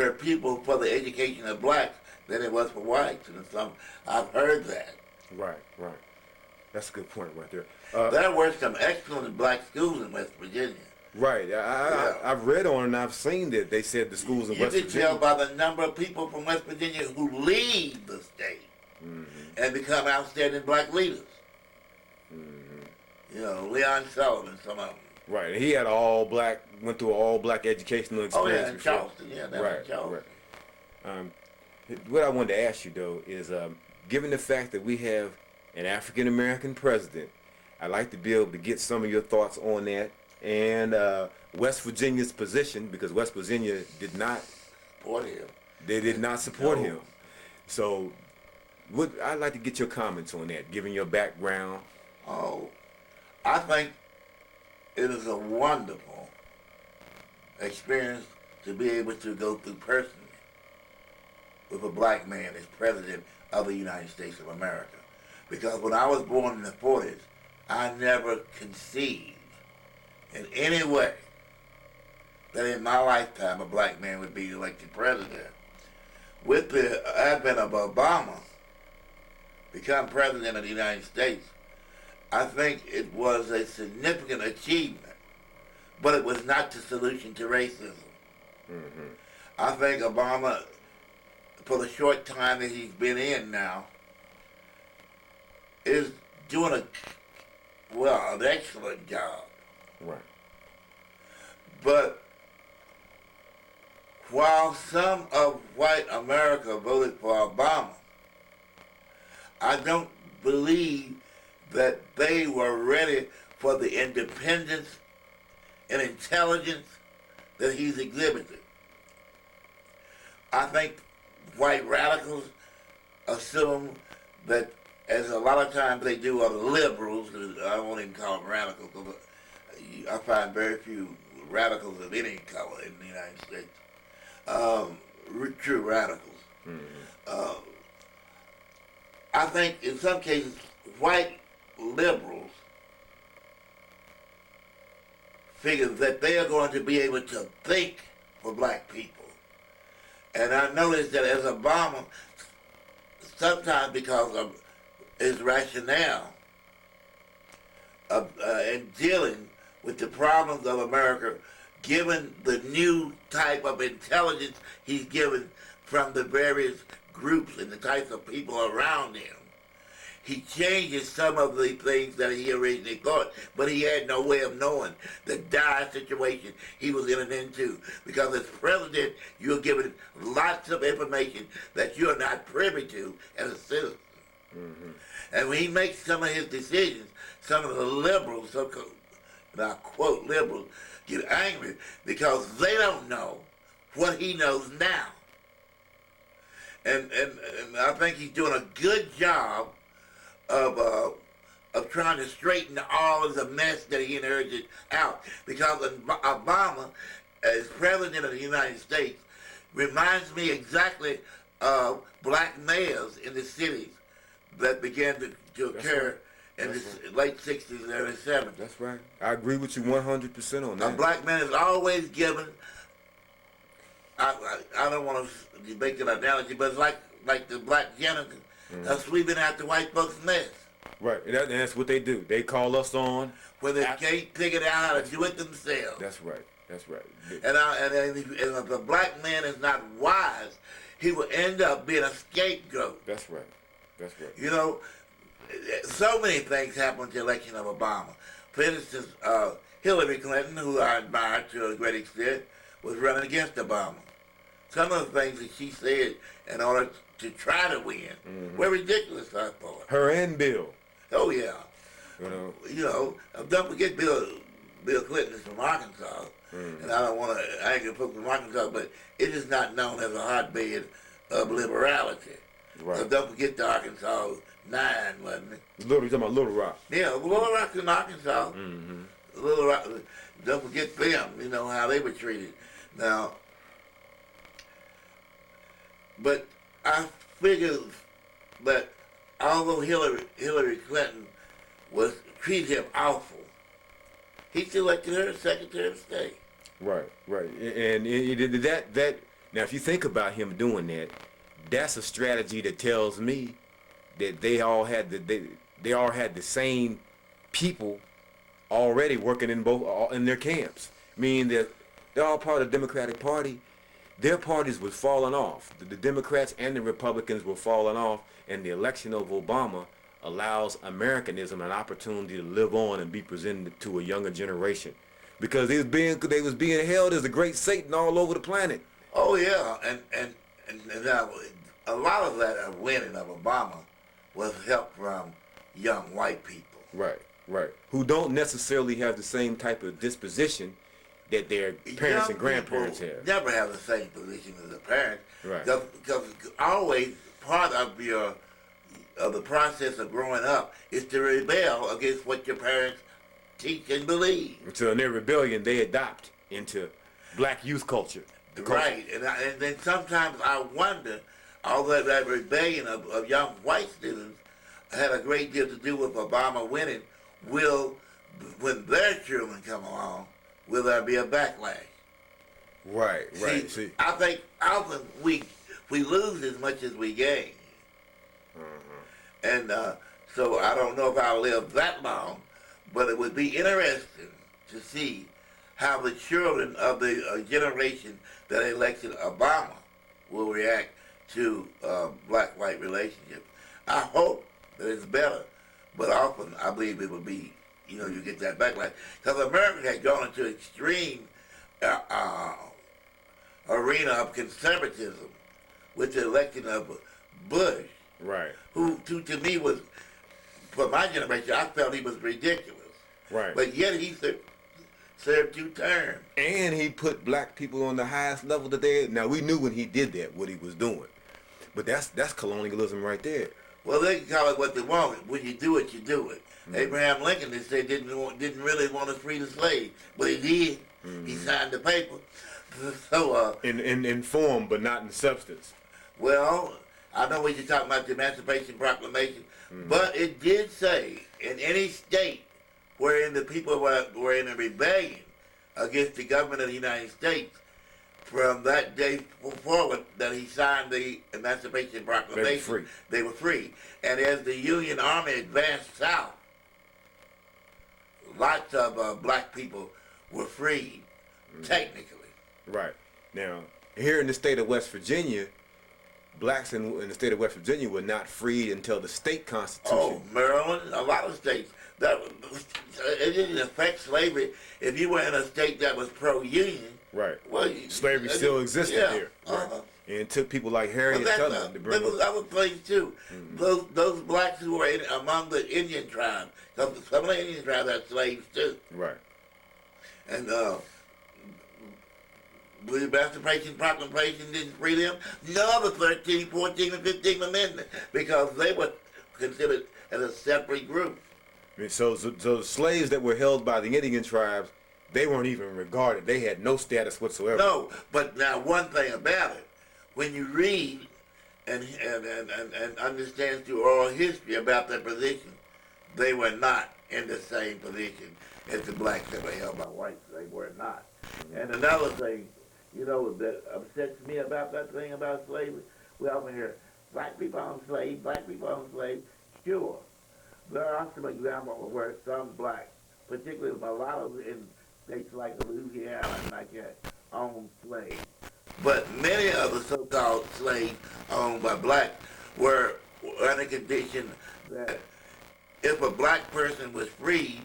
people for the education of blacks than it was for whites, and some I've heard that. Right, right. That's a good point right there. There were some excellent black schools in West Virginia. Right. Yeah. I've read on and I've seen that they said the schools in You West can Virginia. tell by the number of people from West Virginia who leave the state and become outstanding black leaders. You know, Leon Sullivan, some of them. Right. He had went through an all black educational Oh experience. yeah, in before. Charleston. Yeah, that was in Charleston. What I wanted to ask you though is, given the fact that we have an African American president, I'd like to be able to get some of your thoughts on that and West Virginia's position, because West Virginia did not support him. They did not support him. So, I'd like to get your comments on that, given your background. Oh, I think it is a wonderful experience to be able to go through personally with a black man as president of the United States of America. Because when I was born in the 40s, I never conceived in any way that in my lifetime a black man would be elected president. With the advent of Obama become president of the United States, I think it was a significant achievement, but it was not the solution to racism. I think Obama, for the short time that he's been in now, is doing an excellent job. Right. But while some of white America voted for Obama, I don't believe that they were ready for the independence and intelligence that he's exhibited. I think white radicals assume that, as a lot of times they do, other liberals, I won't even call them radicals, because I find very few radicals of any color in the United States, true radicals. I think in some cases white liberals figure that they are going to be able to think for black people. And I noticed that as Obama, sometimes because of his rationale in dealing with the problems of America, given the new type of intelligence he's given from the various groups and the types of people around him, he changes some of the things that he originally thought, but he had no way of knowing the dire situation he was getting into. Because as president, you're given lots of information that you're not privy to as a citizen. And when he makes some of his decisions, some of the liberals, so-called, and I quote liberals, get angry because they don't know what he knows now. And I think he's doing a good job of trying to straighten all of the mess that he inherited out. Because Obama, as president of the United States, reminds me exactly of black mayors in the cities that began to occur in the late 60s and early 70s. That's right. I agree with you 100% on that. A black man is always given, I don't want to make an analogy, but it's like the black janitor sweeping out the white folks' mess. Right, and that's what they do. They call us on when they can't figure out how to do it themselves. That's right. That's right. And if a black man is not wise, he will end up being a scapegoat. That's right. That's right. You know, so many things happened with the election of Obama. For instance, Hillary Clinton, who I admire to a great extent, was running against Obama. Some of the things that she said in order to try to win were ridiculous, I thought. Her and Bill. Oh yeah. You know, don't forget Bill Clinton is from Arkansas, and I ain't gonna put from Arkansas, but it is not known as a hotbed of liberality. Right. So don't forget the Arkansas 9, wasn't it? You talking about Little Rock? Yeah, Little Rock's in Arkansas. Little Rock. Don't forget them. You know how they were treated. Now, but I figured that although Hillary Clinton treated him awful, he selected her as Secretary of State. Right, right, and that Now, if you think about him doing that, that's a strategy that tells me that they all had the same people already working in both in their camps, meaning that they're all part of the Democratic Party. Their parties was falling off. The Democrats and the Republicans were falling off, and the election of Obama allows Americanism an opportunity to live on and be presented to a younger generation, because they was being held as the great Satan all over the planet. Oh yeah, and now a lot of that winning of Obama was help from young white people. Right, right. Who don't necessarily have the same type of disposition that their parents Young and grandparents people have. never have the same position as their parents. Right. Because always part of the process of growing up is to rebel against what your parents teach and believe. So in their rebellion, they adopt into black youth culture. Right, and then sometimes I wonder, although that rebellion of young white students had a great deal to do with Obama winning, when their children come along, will there be a backlash? Right, right. See, I think often we lose as much as we gain. And so I don't know if I'll live that long, but it would be interesting to see how the children of the generation that elected Obama will react to black-white relationships. I hope that it's better, but often I believe it will be, you get that backlash. Because America has gone into extreme arena of conservatism with the election of Bush. Right. Who to me was, for my generation, I felt he was ridiculous. Right. But yet he served 2 terms. And he put black people on the highest level that they. Now we knew when he did that what he was doing, but that's colonialism right there. Well, they can call it what they want. When you do it, you do it. Mm-hmm. Abraham Lincoln, they said, didn't really want to free the slaves, but he did. Mm-hmm. He signed the paper. So in form, but not in substance. Well, I know we just talking about the Emancipation Proclamation, but it did say in any state wherein the people were in a rebellion against the government of the United States, from that day forward that he signed the Emancipation Proclamation, they were free. And as the Union Army advanced south, lots of black people were freed, technically. Right. Now, here in the state of West Virginia, blacks in the state of West Virginia were not freed until the state constitution. Oh, Maryland, a lot of states. It didn't affect slavery. If you were in a state that was pro-union, right. Well, slavery still existed here. Right. And it took people like Harriet Tubman to bring it. That was places too. Mm-hmm. Those blacks who were among the Indian tribes, some of the Indian tribes had slaves too. Right. And the Emancipation Proclamation didn't free them. None of the 13th, 14th, and 15th Amendment, because they were considered as a separate group. So slaves that were held by the Indian tribes, they weren't even regarded. They had no status whatsoever. No, but now one thing about it, when you read and understand through oral history about their position, they were not in the same position as the blacks that were held by whites. They were not. And another thing, that upsets me about that thing about slavery, we often hear, black people own slaves, black people own slaves. Sure. There are some examples where some blacks, particularly mulattoes in states like Louisiana and like that, own slaves. But many of the so-called slaves owned by blacks were under condition that if a black person was freed,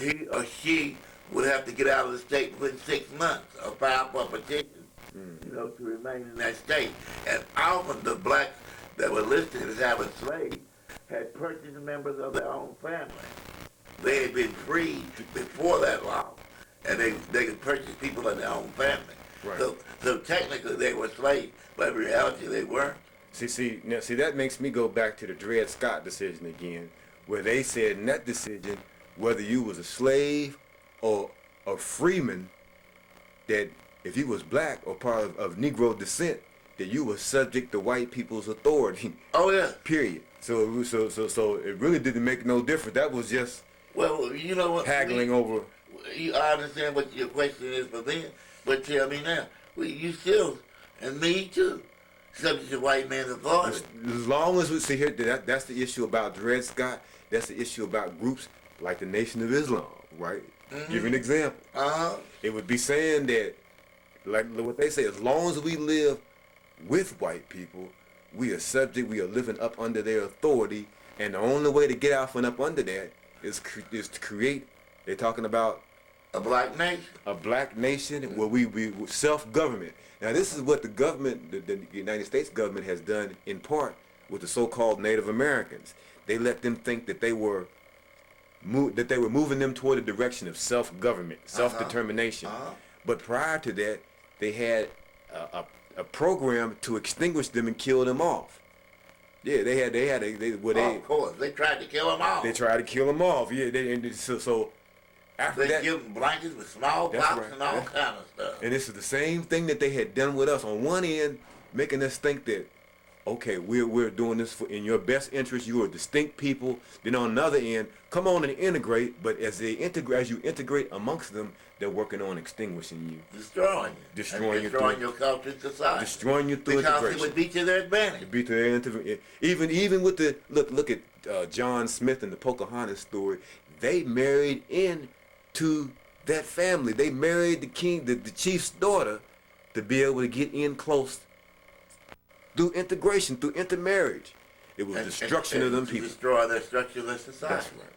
he or she would have to get out of the state within 6 months or file for a petition, to remain in that state. And often the blacks that were listed as having slaves had purchased members of their own family. They had been freed before that law, and they could purchase people in their own family. Right. So technically they were slaves, but in reality they weren't. See, that makes me go back to the Dred Scott decision again, where they said in that decision, whether you was a slave or a freeman, that if you was black or part of Negro descent, that you were subject to white people's authority. Oh yeah. Period. So it really didn't make no difference. That was just what, haggling over. I understand what your question is for them, but tell me now, You still, and me too, subject to white man's authority. As long as we see here, that's the issue about Dred Scott. That's the issue about groups like the Nation of Islam, right? Give you an example. It would be saying that, like what they say, as long as we live with white people, we are subject, we are living up under their authority, and the only way to get out from up under that is to create, they're talking about A black nation. a black nation where we self-government. Now this is what the government, the United States government has done in part with the so-called Native Americans. They let them think that they were moving them toward the direction of self-government, self-determination. But prior to that, they had a program to extinguish them and kill them off. Yeah, Of course, they tried to kill them all. they tried to kill them off. Yeah, so after They that, give them blankets with smallpox That's right. and all kind of stuff. and this is the same thing that they had done with us. On one end, making us think that, okay, we're doing this in your best interest. You are distinct people. Then on the other end, come on and integrate. But as you integrate amongst them, they're working on extinguishing you, Destroying you. Destroying you Destroying through- your culture and society. destroying you through because it integration. would be to their advantage. Be to their even with the look at John Smith and the Pocahontas story. They married into that family. They married the king, the chief's daughter, to be able to get in close through integration, through intermarriage. It was destruction of them to people. destroy their structure of their society. That's right.